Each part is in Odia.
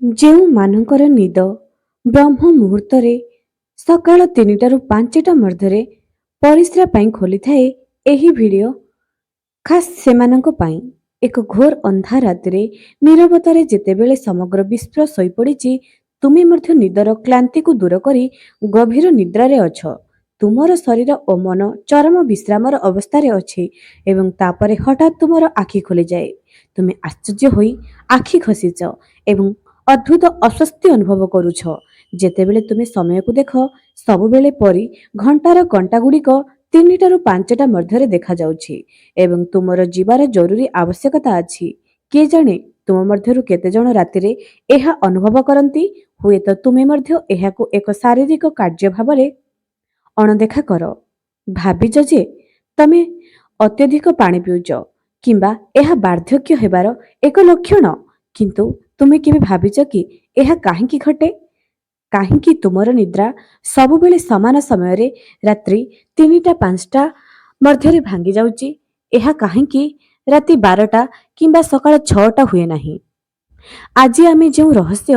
ଯେଉଁମାନଙ୍କର ନିଦ ବ୍ରହ୍ମ ମୁହୂର୍ତ୍ତରେ ସକାଳ 3ଟାରୁ 5ଟା ମଧ୍ୟରେ ପରିସ୍ରା ପାଇଁ ଖୋଲିଥାଏ, ଏହି ଭିଡ଼ିଓ ଖାସ୍ ସେମାନଙ୍କ ପାଇଁ। ଏକ ଘୋର ଅନ୍ଧାର ରାତିରେ ନୀରବତାରେ ଯେତେବେଳେ ସମଗ୍ର ବିଶ୍ୱ ଶୋଇପଡ଼ିଛି, ତୁମେ ମଧ୍ୟ ନିଦର କ୍ଳାନ୍ତିକୁ ଦୂର କରି ଗଭୀର ନିଦ୍ରାରେ ଅଛ। ତୁମର ଶରୀର ଓ ମନ ଚରମ ବିଶ୍ରାମର ଅବସ୍ଥାରେ ଅଛି ଏବଂ ତାପରେ ହଠାତ୍ ତୁମର ଆଖି ଖୋଲିଯାଏ। ତୁମେ ଆଶ୍ଚର୍ଯ୍ୟ ହୋଇ ଆଖି ଖୋସିଛ ଏବଂ ଅଦ୍ଭୁତ ଅସ୍ୱସ୍ତି ଅନୁଭବ କରୁଛ। ଯେତେବେଳେ ତୁମେ ସମୟକୁ ଦେଖ, ସବୁବେଳେ ପରି ଘଣ୍ଟାର କଣ୍ଟାଗୁଡ଼ିକ 3ଟାରୁ 5ଟା ମଧ୍ୟରେ ଦେଖାଯାଉଛି ଏବଂ ତୁମର ଯିବାର ଜରୁରୀ ଆବଶ୍ୟକତା ଅଛି। କିଏ ଜାଣେ, ତୁମ ମଧ୍ୟରୁ କେତେଜଣ ରାତିରେ ଏହା ଅନୁଭବ କରନ୍ତି? ହୁଏତ ତୁମେ ମଧ୍ୟ ଏହାକୁ ଏକ ଶାରୀରିକ କାର୍ଯ୍ୟ ଭାବରେ ଅଣଦେଖା କର। ଭାବିଛ ଯେ ତମେ ଅତ୍ୟଧିକ ପାଣି ପିଉଛ କିମ୍ବା ଏହା ବାର୍ଦ୍ଧକ୍ୟ ହେବାର ଏକ ଲକ୍ଷଣ। କିନ୍ତୁ ତୁମେ କେବେ ଭାବିଛ କି ଏହା କାହିଁକି ଘଟେ? କାହିଁକି ତୁମର ନିଦ୍ରା ସବୁବେଳେ ସମାନ ସମୟରେ ରାତ୍ରି 3ଟା-5ଟା ମଧ୍ୟରେ ଭାଙ୍ଗି ଯାଉଛି? ଏହା କାହିଁକି ରାତି 12ଟା କିମ୍ବା ସକାଳ 6ଟା ହୁଏ ନାହିଁ? ଆଜି ଆମେ ଯେଉଁ ରହସ୍ୟ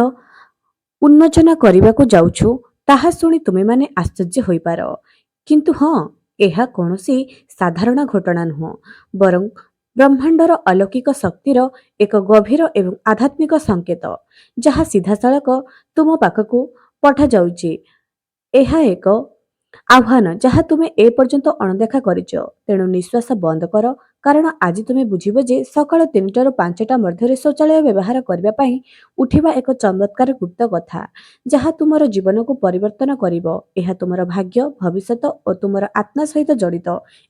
ଉନ୍ମୋଚନ କରିବାକୁ ଯାଉଛୁ, ତାହା ଶୁଣି ତୁମେମାନେ ଆଶ୍ଚର୍ଯ୍ୟ ହୋଇପାର। କିନ୍ତୁ ହଁ, ଏହା କୌଣସି ସାଧାରଣ ଘଟଣା ନୁହେଁ, ବରଂ ବ୍ରହ୍ମାଣ୍ଡର ଅଲୌକିକ ଶକ୍ତିର ଏକ ଗଭୀର ଏବଂ ଆଧ୍ୟାତ୍ମିକ ସଂକେତ, ଯାହା ସିଧାସଳଖ ତୁମ ପାଖକୁ ପଠାଯାଉଛି। ଏହା ଏକ ଆହ୍ୱାନ ଯାହା ତୁମେ ଏପର୍ଯ୍ୟନ୍ତ ଅଣଦେଖା କରିଛ। ତେଣୁ ନିଶ୍ୱାସ ବନ୍ଦ କର, କାରଣ ଆଜି ତୁମେ ବୁଝିବ ଯେ ସକାଳ 3ଟାରୁ 5ଟା ମଧ୍ୟରେ ଶୌଚାଳୟ ବ୍ୟବହାର କରିବା ପାଇଁ ଉଠିବା ଏକ ଚମତ୍କାର ଗୁପ୍ତ କଥା, ଯାହା ତୁମର ଜୀବନକୁ ପରିବର୍ତ୍ତନ କରିବ। ଏହା ତୁମର ଭାଗ୍ୟ, ଭବିଷ୍ୟତ ଓ ତୁମର ଆତ୍ମା ସହିତ ଜଡ଼ିତ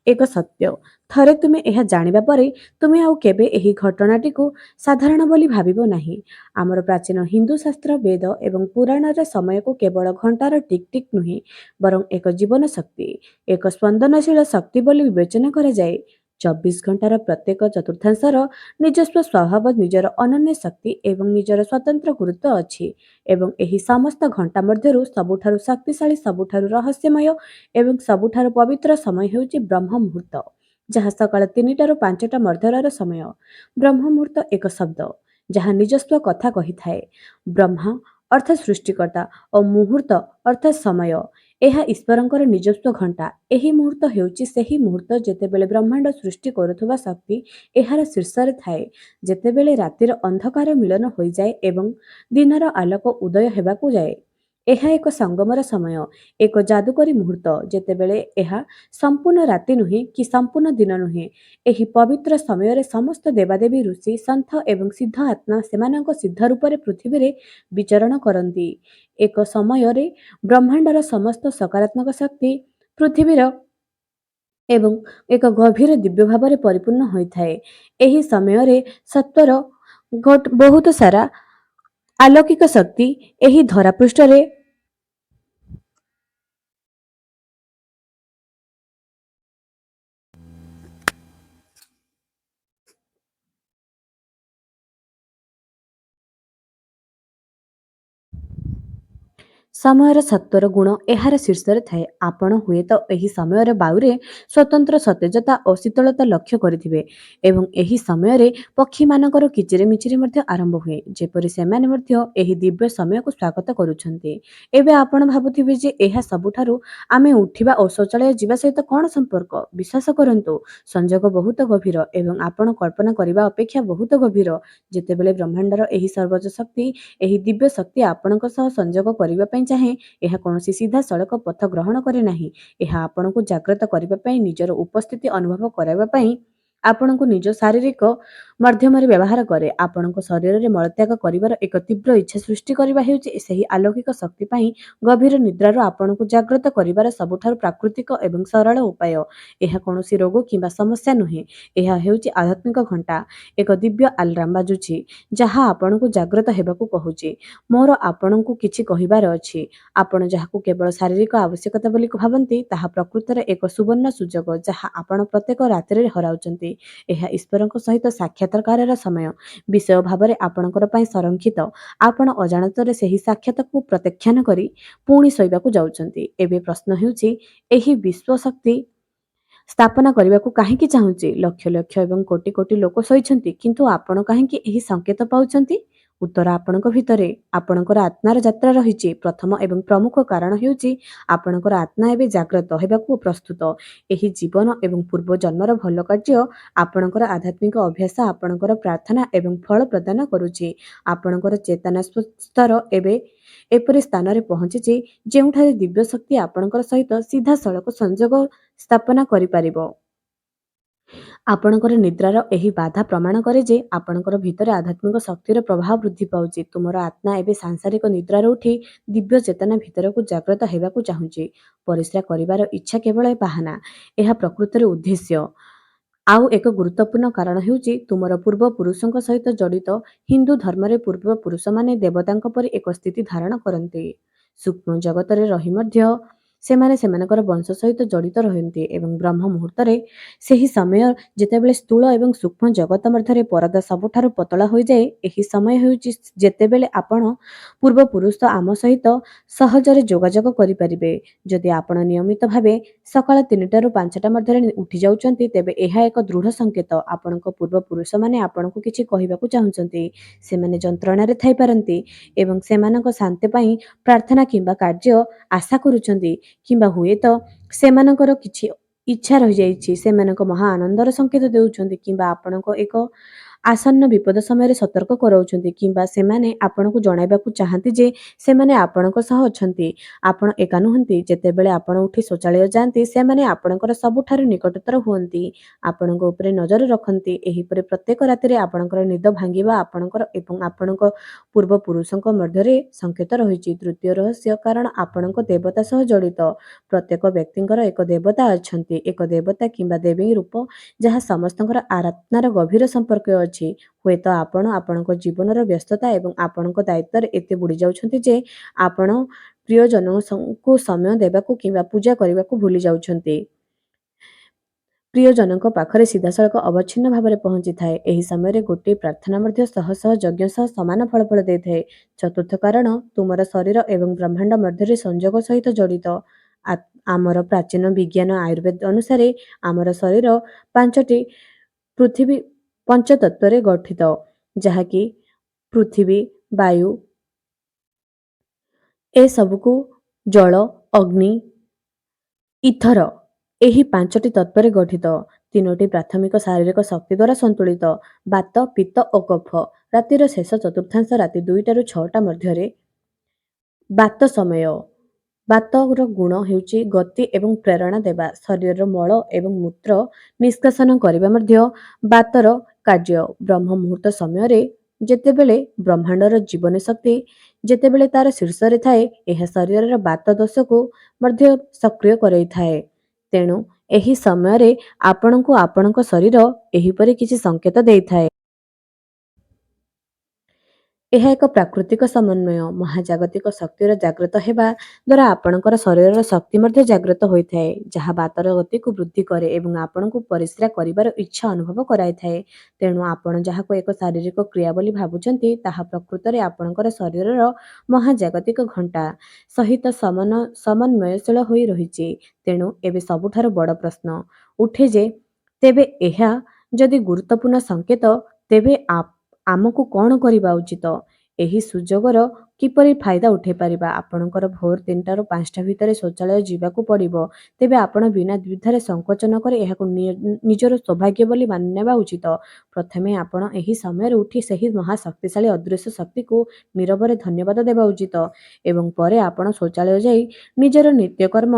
ଏକ ସତ୍ୟ। ଥରେ ତୁମେ ଏହା ଜାଣିବା ପରେ, ତୁମେ ଆଉ କେବେ ଏହି ଘଟଣାଟିକୁ ସାଧାରଣ ବୋଲି ଭାବିବ ନାହିଁ। ଆମର ପ୍ରାଚୀନ ହିନ୍ଦୁ ଶାସ୍ତ୍ର, ବେଦ ଏବଂ ପୁରାଣରେ ସମୟକୁ କେବଳ ଘଣ୍ଟାର ଟିକ୍ ଟିକ୍ ନୁହେଁ, ବରଂ ଏକ ଜୀବନ ଶକ୍ତି, ଏକ ସ୍ପନ୍ଦନଶୀଳ ଶକ୍ତି ବୋଲି ବିବେଚନା କରାଯାଏ। 24 ଘଣ୍ଟାର ପ୍ରତ୍ୟେକ ଚତୁର୍ଥାଂଶର ନିଜସ୍ୱ ସ୍ୱଭାବ, ନିଜର ଅନନ୍ୟ ଶକ୍ତି ଏବଂ ନିଜର ସ୍ୱତନ୍ତ୍ର ଗୁରୁତ୍ୱ ଅଛି। ଏବଂ ଏହି ସମସ୍ତ ଘଣ୍ଟା ମଧ୍ୟରୁ ସବୁଠାରୁ ଶକ୍ତିଶାଳୀ, ସବୁଠାରୁ ରହସ୍ୟମୟ ଏବଂ ସବୁଠାରୁ ପବିତ୍ର ସମୟ ହେଉଛି ବ୍ରହ୍ମ ମୁହୂର୍ତ୍ତ, ଯାହା ସକାଳ 3ଟାରୁ 5ଟା ମଧ୍ୟର ସମୟ। ବ୍ରହ୍ମ ମୁହୂର୍ତ୍ତ ଏକ ଶବ୍ଦ ଯାହା ନିଜସ୍ୱ କଥା କହିଥାଏ। ବ୍ରହ୍ମା ଅର୍ଥାତ୍ ସୃଷ୍ଟିକର୍ତ୍ତା ଓ ମୁହୂର୍ତ୍ତ ଅର୍ଥାତ୍ ସମୟ। ଏହା ଈଶ୍ୱରଙ୍କର ନିଜସ୍ୱ ଘଣ୍ଟା। ଏହି ମୁହୂର୍ତ୍ତ ହେଉଛି ସେହି ମୁହୂର୍ତ୍ତ ଯେତେବେଳେ ବ୍ରହ୍ମାଣ୍ଡ ସୃଷ୍ଟି କରୁଥିବା ଶକ୍ତି ଏହାର ଶୀର୍ଷରେ ଥାଏ, ଯେତେବେଳେ ରାତିର ଅନ୍ଧକାର ମିଳନ ହୋଇଯାଏ ଏବଂ ଦିନର ଆଲୋକ ଉଦୟ ହେବାକୁ ଯାଏ। ଏହା ଏକ ସଙ୍ଗମର ସମୟ, ଏକ ଯାଦୁକରୀ ମୁହୂର୍ତ୍ତ, ଯେତେବେଳେ ଏହା ସମ୍ପୂର୍ଣ୍ଣ ରାତି ନୁହେଁ କି ସମ୍ପୂର୍ଣ୍ଣ ଦିନ ନୁହେଁ। ଏହି ପବିତ୍ର ସମୟରେ ସମସ୍ତ ଦେବାଦେବୀ, ଋଷି, ସନ୍ଥ ଏବଂ ସିଦ୍ଧ ଆତ୍ମା ସେମାନଙ୍କ ସିଦ୍ଧ ରୂପରେ ପୃଥିବୀରେ ବିଚରଣ କରନ୍ତି। ଏକ ସମୟରେ ବ୍ରହ୍ମାଣ୍ଡର ସମସ୍ତ ସକାରାତ୍ମକ ଶକ୍ତି ପୃଥିବୀର ଏବଂ ଏକ ଗଭୀର ଦିବ୍ୟ ଭାବରେ ପରିପୂର୍ଣ୍ଣ ହୋଇଥାଏ। ଏହି ସମୟରେ ସତ୍ୱର ବହୁତ ସାରା ଆଲୌକିକ ଶକ୍ତି ଏହି ଧରାପୃଷ୍ଠରେ ସମୟର ସତ୍ୱର ଗୁଣ ଏହାର ଶୀର୍ଷରେ ଥାଏ। ଆପଣ ହୁଏତ ଏହି ସମୟର ବାୟୁରେ ସ୍ୱତନ୍ତ୍ର ସତେଜତା ଓ ଶୀତଳତା ଲକ୍ଷ୍ୟ କରିଥିବେ ଏବଂ ଏହି ସମୟରେ ପକ୍ଷୀମାନଙ୍କର କିଚିରିମିଚିରି ମଧ୍ୟ ଆରମ୍ଭ ହୁଏ, ଯେପରି ସେମାନେ ମଧ୍ୟ ଏହି ଦିବ୍ୟ ସମୟକୁ ସ୍ୱାଗତ କରୁଛନ୍ତି। ଏବେ ଆପଣ ଭାବୁଥିବେ ଯେ ଏହା ସବୁଠାରୁ ଆମେ ଉଠିବା ଓ ଶୌଚାଳୟ ଯିବା ସହିତ କ'ଣ ସମ୍ପର୍କ? ବିଶ୍ୱାସ କରନ୍ତୁ, ସଂଯୋଗ ବହୁତ ଗଭୀର ଏବଂ ଆପଣ କଳ୍ପନା କରିବା ଅପେକ୍ଷା ବହୁତ ଗଭୀର। ଯେତେବେଳେ ବ୍ରହ୍ମାଣ୍ଡର ଏହି ସର୍ବୋଚ୍ଚ ଶକ୍ତି, ଏହି ଦିବ୍ୟ ଶକ୍ତି ଆପଣଙ୍କ ସହ ସଂଯୋଗ କରିବା ପାଇଁ ଚାହେଁ, ଏହା କୌଣସି ସିଧାସଳଖ ପଥ ଗ୍ରହଣ କରେ ନାହିଁ। ଏହା ଆପଣଙ୍କୁ ଜାଗ୍ରତ କରିବା ପାଇଁ, ନିଜର ଉପସ୍ଥିତି ଅନୁଭବ କରାଇବା ପାଇଁ ଆପଣଙ୍କୁ ନିଜ ଶାରୀରିକ ମାଧ୍ୟମରେ ବ୍ୟବହାର କରେ। ଆପଣଙ୍କ ଶରୀରରେ ମଳତ୍ୟାଗ କରିବାର ଏକ ତୀବ୍ର ଇଚ୍ଛା ସୃଷ୍ଟି କରିବା ହେଉଛି ସେହି ଆଲୌକିକ ଶକ୍ତି ପାଇଁ ଗଭୀର ନିଦ୍ରାରୁ ଆପଣଙ୍କୁ ଜାଗ୍ରତ କରିବାର ସବୁଠାରୁ ପ୍ରାକୃତିକ ଏବଂ ସରଳ ଉପାୟ। ଏହା କୌଣସି ରୋଗ କିମ୍ବା ସମସ୍ୟା ନୁହେଁ, ଏହା ହେଉଛି ଆଧ୍ୟାତ୍ମିକ ଘଣ୍ଟା। ଏକ ଦିବ୍ୟ ଆଲାର୍ମ ବାଜୁଛି, ଯାହା ଆପଣଙ୍କୁ ଜାଗ୍ରତ ହେବାକୁ କହୁଛି। ମୋର ଆପଣଙ୍କୁ କିଛି କହିବାର ଅଛି। ଆପଣ ଯାହାକୁ କେବଳ ଶାରୀରିକ ଆବଶ୍ୟକତା ବୋଲି ଭାବନ୍ତି, ତାହା ପ୍ରକୃତରେ ଏକ ସୁବର୍ଣ୍ଣ ସୁଯୋଗ ଯାହା ଆପଣ ପ୍ରତ୍ୟେକ ରାତିରେ ହରାଉଛନ୍ତି। ଏହା ଈଶ୍ୱରଙ୍କ ସହିତ ସାକ୍ଷାତକାରର ସମୟ, ବିଷୟ ଭାବରେ ଆପଣଙ୍କର ପାଇଁ ସଂରକ୍ଷିତ। ଆପଣ ଅଜାଣତରେ ସେହି ସାକ୍ଷାତକୁ ପ୍ରତ୍ୟାଖ୍ୟାନ କରି ପୁଣି ଶୋଇବାକୁ ଯାଉଛନ୍ତି। ଏବେ ପ୍ରଶ୍ନ ହେଉଛି, ଏହି ବିଶ୍ୱ ଶକ୍ତି ସ୍ଥାପନା କରିବାକୁ କାହିଁକି ଚାହୁଁଛି? ଲକ୍ଷ ଲକ୍ଷ ଏବଂ କୋଟି କୋଟି ଲୋକ ଶୋଇଛନ୍ତି, କିନ୍ତୁ ଆପଣ କାହିଁକି ଏହି ସଂକେତ ପାଉଛନ୍ତି? ଉତ୍ତର ଆପଣଙ୍କ ଭିତରେ। ଆପଣଙ୍କର ଆତ୍ମାର ଯାତ୍ରା ରହିଛି। ପ୍ରଥମ ଏବଂ ପ୍ରମୁଖ କାରଣ ହେଉଛି ଆପଣଙ୍କର ଆତ୍ମା ଏବେ ଜାଗ୍ରତ ହେବାକୁ ପ୍ରସ୍ତୁତ। ଏହି ଜୀବନ ଏବଂ ପୂର୍ବ ଜନ୍ମର ଭଲ କାର୍ଯ୍ୟ ଆପଣଙ୍କର ଆଧ୍ୟାତ୍ମିକ ଅଭ୍ୟାସ ଆପଣଙ୍କର ପ୍ରାର୍ଥନା ଏବଂ ଫଳ ପ୍ରଦାନ କରୁଛି। ଆପଣଙ୍କର ଚେତନା ସ୍ତର ଏବେ ଏପରି ସ୍ଥାନରେ ପହଞ୍ଚିଛି ଯେଉଁଠାରେ ଦିବ୍ୟ ଶକ୍ତି ଆପଣଙ୍କର ସହିତ ସିଧାସଳଖ ସଂଯୋଗ ସ୍ଥାପନା କରିପାରିବ। ଆପଣଙ୍କର ନିଦ୍ରାର ଏହି ବାଧା ପ୍ରମାଣ କରେ ଯେ ଆପଣଙ୍କର ଭିତରେ ଆଧ୍ୟାତ୍ମିକ ଶକ୍ତିର ପ୍ରବାହ ବୃଦ୍ଧି ପାଉଛି। ତୁମର ଆତ୍ମା ଏବେ ସାଂସାରିକ ନିଦ୍ରାରୁ ଉଠି ଦିବ୍ୟ ଚେତନା ଭିତରକୁ ଜାଗ୍ରତ ହେବାକୁ ଚାହୁଁଛି। ପରିସ୍ରା କରିବାର ଇଚ୍ଛା କେବଳ ବାହାନା, ଏହା ପ୍ରକୃତରେ ଉଦ୍ଦେଶ୍ୟ। ଆଉ ଏକ ଗୁରୁତ୍ୱପୂର୍ଣ୍ଣ କାରଣ ହେଉଛି ତୁମର ପୂର୍ବପୁରୁଷଙ୍କ ସହିତ ଜଡ଼ିତ। ହିନ୍ଦୁ ଧର୍ମରେ ପୂର୍ବପୁରୁଷମାନେ ଦେବତାଙ୍କ ପରି ଏକ ସ୍ଥିତି ଧାରଣ କରନ୍ତି। ସୂକ୍ଷ୍ମ ଜଗତରେ ରହି ମଧ୍ୟ ସେମାନେ ସେମାନଙ୍କର ବଂଶ ସହିତ ଜଡ଼ିତ ରହନ୍ତି ଏବଂ ବ୍ରହ୍ମ ମୁହୂର୍ତ୍ତରେ, ସେହି ସମୟ ଯେତେବେଳେ ସ୍ଥୂଳ ଏବଂ ସୂକ୍ଷ୍ମ ଜଗତ ମଧ୍ୟରେ ପରଦା ସବୁଠାରୁ ପତଳା ହୋଇଯାଏ, ଏହି ସମୟ ହେଉଛି ଯେତେବେଳେ ଆପଣ ପୂର୍ବପୁରୁଷ ଆମ ସହିତ ସହଜରେ ଯୋଗାଯୋଗ କରିପାରିବେ। ଯଦି ଆପଣ ନିୟମିତ ଭାବେ ସକାଳ 3ଟାରୁ 5ଟା ମଧ୍ୟରେ ଉଠି ଯାଉଛନ୍ତି, ତେବେ ଏହା ଏକ ଦୃଢ଼ ସଂକେତ। ଆପଣଙ୍କ ପୂର୍ବପୁରୁଷମାନେ ଆପଣଙ୍କୁ କିଛି କହିବାକୁ ଚାହୁଁଛନ୍ତି। ସେମାନେ ଯନ୍ତ୍ରଣାରେ ଥାଇପାରନ୍ତି ଏବଂ ସେମାନଙ୍କ ଶାନ୍ତି ପାଇଁ ପ୍ରାର୍ଥନା କିମ୍ବା କାର୍ଯ୍ୟ ଆଶା କରୁଛନ୍ତି, କିମ୍ବା ହୁଏତ ସେମାନଙ୍କର କିଛି ଇଚ୍ଛା ରହିଯାଇଛି। ସେମାନଙ୍କ ମହା ଆନନ୍ଦର ସଂକେତ ଦେଉଛନ୍ତି, କିମ୍ବା ଆପଣଙ୍କ ଏକ ଆସନ୍ନ ବିପଦ ସମୟରେ ସତର୍କ କରାଉଛନ୍ତି, କିମ୍ବା ସେମାନେ ଆପଣଙ୍କୁ ଜଣାଇବାକୁ ଚାହାନ୍ତି ଯେ ସେମାନେ ଆପଣଙ୍କ ସହ ଅଛନ୍ତି। ଆପଣ ଏକା ନୁହନ୍ତି। ଯେତେବେଳେ ଆପଣ ଉଠି ଶୌଚାଳୟ ଯାଆନ୍ତି, ସେମାନେ ଆପଣଙ୍କର ସବୁଠାରୁ ନିକଟତର ହୁଅନ୍ତି, ଆପଣଙ୍କ ଉପରେ ନଜର ରଖନ୍ତି। ଏହିପରି ପ୍ରତ୍ୟେକ ରାତିରେ ଆପଣଙ୍କର ନିଦ ଭାଙ୍ଗିବା ଆପଣଙ୍କର ଏବଂ ଆପଣଙ୍କ ପୂର୍ବପୁରୁଷଙ୍କ ମଧ୍ୟରେ ସଂକେତ ରହିଛି। ତୃତୀୟ ରହସ୍ୟ, କାରଣ ଆପଣଙ୍କ ଦେବତା ସହ ଜଡ଼ିତ। ପ୍ରତ୍ୟେକ ବ୍ୟକ୍ତିଙ୍କର ଏକ ଦେବତା ଅଛନ୍ତି, ଏକ ଦେବତା କିମ୍ବା ଦେବୀ ରୂପ ଯାହା ସମସ୍ତଙ୍କର ଆରାଧନାର ଗଭୀର ସମ୍ପର୍କ ଅଛି। ହୁଏତ ଆପଣ ଆପଣଙ୍କ ଜୀବନର ବ୍ୟସ୍ତତା ଏବଂ ଆପଣଙ୍କ ଦାୟିତ୍ୱରେ ଏତେ ବୁଡ଼ି ଯାଉଛନ୍ତି ଯେ ଆପଣ ପ୍ରିୟଜନଙ୍କୁ ସମୟ ଦେବାକୁ କିମ୍ବା ପୂଜା କରିବାକୁ ଭୁଲି ଯାଉଛନ୍ତି। ପ୍ରିୟଜନଙ୍କ ପାଖରେ ସିଧାସଳଖ ଅବଚ୍ଛିନ୍ନ ଭାବରେ ପହଞ୍ଚିଥାଏ। ଏହି ସମୟରେ ଗୋଟିଏ ପ୍ରାର୍ଥନା ମଧ୍ୟ ଶହ ଶହ ଯଜ୍ଞ ସହ ସମାନ ଫଳାଫଳ ଦେଇଥାଏ। ଚତୁର୍ଥ କାରଣ, ତୁମର ଶରୀର ଏବଂ ବ୍ରହ୍ମାଣ୍ଡ ମଧ୍ୟରେ ସଂଯୋଗ ସହିତ ଜଡ଼ିତ। ଆମର ପ୍ରାଚୀନ ବିଜ୍ଞାନ ଆୟୁର୍ବେଦ ଅନୁସାରେ ଆମର ଶରୀର 5ଟି ପୃଥିବୀ ପଞ୍ଚତତ୍ତ୍ୱରେ ଗଠିତ, ଯାହାକି ପୃଥିବୀ, ବାୟୁ, ଏସବୁକୁ ଜଳ, ଅଗ୍ନି, ଇଥର, ଏହି 5ଟି ତତ୍ତ୍ୱରେ ଗଠିତ। 3ଟି ପ୍ରାଥମିକ ଶାରୀରିକ ଶକ୍ତି ଦ୍ୱାରା ସନ୍ତୁଳିତ, ବାତ, ପିତ୍ତ ଓ କଫ। ରାତିର ଶେଷ ଚତୁର୍ଥାଂଶ ରାତି 2ଟାରୁ 6ଟା ମଧ୍ୟରେ ବାତ ସମୟ। ବାତର ଗୁଣ ହେଉଛି ଗତି ଏବଂ ପ୍ରେରଣା ଦେବା। ଶରୀରର ମଳ ଏବଂ ମୂତ୍ର ନିଷ୍କାସନ କରିବା ମଧ୍ୟ ବାତର କାର୍ଯ୍ୟ। ବ୍ରହ୍ମ ମୁହୂର୍ତ୍ତ ସମୟରେ ଯେତେବେଳେ ବ୍ରହ୍ମାଣ୍ଡର ଜୀବନୀ ଶକ୍ତି ଯେତେବେଳେ ତାର ଶୀର୍ଷରେ ଥାଏ, ଏହା ଶରୀରର ବାତ ଦୋଷକୁ ମଧ୍ୟ ସକ୍ରିୟ କରାଇଥାଏ। ତେଣୁ ଏହି ସମୟରେ ଆପଣଙ୍କୁ ଆପଣଙ୍କ ଶରୀର ଏହିପରି କିଛି ସଂକେତ ଦେଇଥାଏ। ଏହା ଏକ ପ୍ରାକୃତିକ ସମନ୍ୱୟ। ମହାଜାଗତିକ ଶକ୍ତିର ଜାଗ୍ରତ ହେବା ଦ୍ୱାରା ଆପଣଙ୍କର ଶରୀରର ଶକ୍ତି ମଧ୍ୟ ଜାଗ୍ରତ ହୋଇଥାଏ, ଯାହା ବାତର ଗତିକୁ ବୃଦ୍ଧି କରେ ଏବଂ ଆପଣଙ୍କୁ ପରିସ୍ରା କରିବାର ଇଚ୍ଛା ଅନୁଭବ କରାଇଥାଏ। ତେଣୁ ଆପଣ ଯାହାକୁ ଏକ ଶାରୀରିକ କ୍ରିୟା ବୋଲି ଭାବୁଛନ୍ତି, ତାହା ପ୍ରକୃତରେ ଆପଣଙ୍କର ଶରୀରର ମହାଜାଗତିକ ଘଣ୍ଟା ସହିତ ସମନ୍ୱୟଶୀଳ ହୋଇ ରହିଛି। ତେଣୁ ଏବେ ସବୁଠାରୁ ବଡ଼ ପ୍ରଶ୍ନ ଉଠେ ଯେ, ତେବେ ଏହା ଯଦି ଗୁରୁତ୍ୱପୂର୍ଣ୍ଣ ସଂକେତ, ତେବେ ଆମକୁ କ'ଣ କରିବା ଉଚିତ? ଏହି ସୁଯୋଗର କିପରି ଫାଇଦା ଉଠାଇପାରିବା? ଆପଣଙ୍କର ଭୋର 3ଟାରୁ 5ଟା ଭିତରେ ଶୌଚାଳୟ ଯିବାକୁ ପଡ଼ିବ, ତେବେ ଆପଣ ବିନା ଦ୍ୱିଧାରେ ସଂକୋଚ ନ କରି ଏହାକୁ ନିଜର ସୌଭାଗ୍ୟ ବୋଲି ମାନି ନେବା ଉଚିତ। ପ୍ରଥମେ ଆପଣ ଏହି ସମୟରେ ଉଠି ସେହି ମହାଶକ୍ତିଶାଳୀ ଅଦୃଶ୍ୟ ଶକ୍ତିକୁ ନୀରବରେ ଧନ୍ୟବାଦ ଦେବା ଉଚିତ ଏବଂ ପରେ ଆପଣ ଶୌଚାଳୟ ଯାଇ ନିଜର ନିତ୍ୟକର୍ମ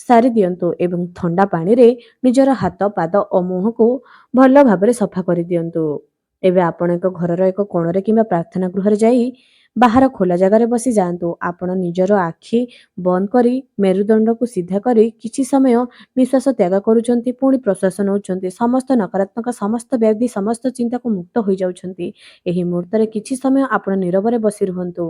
ସାରି ଦିଅନ୍ତୁ ଏବଂ ଥଣ୍ଡା ପାଣିରେ ନିଜର ହାତ, ପାଦ ଓ ମୁହଁକୁ ଭଲ ଭାବରେ ସଫା କରିଦିଅନ୍ତୁ। ଏବେ ଆପଣ ଏକ ଘରର ଏକ କୋଣରେ କିମ୍ବା ପ୍ରାର୍ଥନା ଗୃହରେ ଯାଇ ବାହାର ଖୋଲା ଜାଗାରେ ବସି ଯାଆନ୍ତୁ। ଆପଣ ନିଜର ଆଖି ବନ୍ଦ କରି ମେରୁଦଣ୍ଡକୁ ସିଧା କରି କିଛି ସମୟ ନିଶ୍ୱାସ ତ୍ୟାଗ କରୁଛନ୍ତି, ପୁଣି ପ୍ରଶ୍ୱାସ ନେଉଛନ୍ତି। ସମସ୍ତ ନକାରାତ୍ମକ, ସମସ୍ତ ବ୍ୟାଧି, ସମସ୍ତ ଚିନ୍ତାକୁ ମୁକ୍ତ ହୋଇଯାଉଛନ୍ତି। ଏହି ମୁହୂର୍ତ୍ତରେ କିଛି ସମୟ ଆପଣ ନୀରବରେ ବସି ରୁହନ୍ତୁ।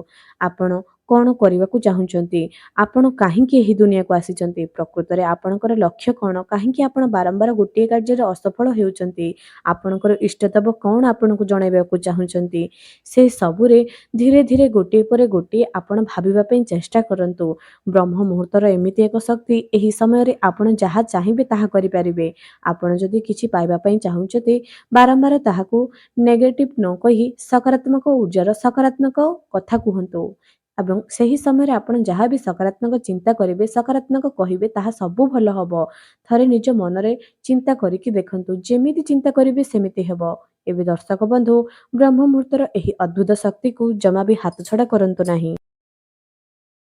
ଆପଣ କ'ଣ କରିବାକୁ ଚାହୁଁଛନ୍ତି? ଆପଣ କାହିଁକି ଏହି ଦୁନିଆକୁ ଆସିଛନ୍ତି? ପ୍ରକୃତରେ ଆପଣଙ୍କର ଲକ୍ଷ୍ୟ କ'ଣ? କାହିଁକି ଆପଣ ବାରମ୍ବାର ଗୋଟିଏ କାର୍ଯ୍ୟରେ ଅସଫଳ ହେଉଛନ୍ତି? ଆପଣଙ୍କର ଇଷ୍ଟଦେବ କ'ଣ ଆପଣଙ୍କୁ ଜଣାଇବାକୁ ଚାହୁଁଛନ୍ତି? ସେ ସବୁରେ ଧୀରେ ଧୀରେ ଗୋଟିଏ ପରେ ଗୋଟିଏ ଆପଣ ଭାବିବା ପାଇଁ ଚେଷ୍ଟା କରନ୍ତୁ। ବ୍ରହ୍ମ ମୁହୂର୍ତ୍ତର ଏମିତି ଏକ ଶକ୍ତି, ଏହି ସମୟରେ ଆପଣ ଯାହା ଚାହିଁବେ ତାହା କରିପାରିବେ। ଆପଣ ଯଦି କିଛି ପାଇବା ପାଇଁ ଚାହୁଁଛନ୍ତି, ବାରମ୍ବାର ତାହାକୁ ନେଗେଟିଭ୍ ନ କହି ସକାରାତ୍ମକ ଉର୍ଜାର ସକାରାତ୍ମକ କଥା କୁହନ୍ତୁ। ଏବଂ ସେହି ସମୟରେ ଆପଣ ଯାହା ବି ସକାରାତ୍ମକ ଚିନ୍ତା କରିବେ, ସକାରାତ୍ମକ କହିବେ, ତାହା ସବୁ ଭଲ ହେବ। ଥରେ ନିଜ ମନରେ ଚିନ୍ତା କରିକି ଦେଖନ୍ତୁ, ଯେମିତି ଚିନ୍ତା କରିବେ ସେମିତି ହେବ। ଏବେ ଦର୍ଶକ ବନ୍ଧୁ, ବ୍ରହ୍ମ ମୁହୂର୍ତ୍ତର ଏହି ଅଦ୍ଭୁତ ଶକ୍ତିକୁ ଜମା ବି ହାତଛଡ଼ା କରନ୍ତୁ ନାହିଁ।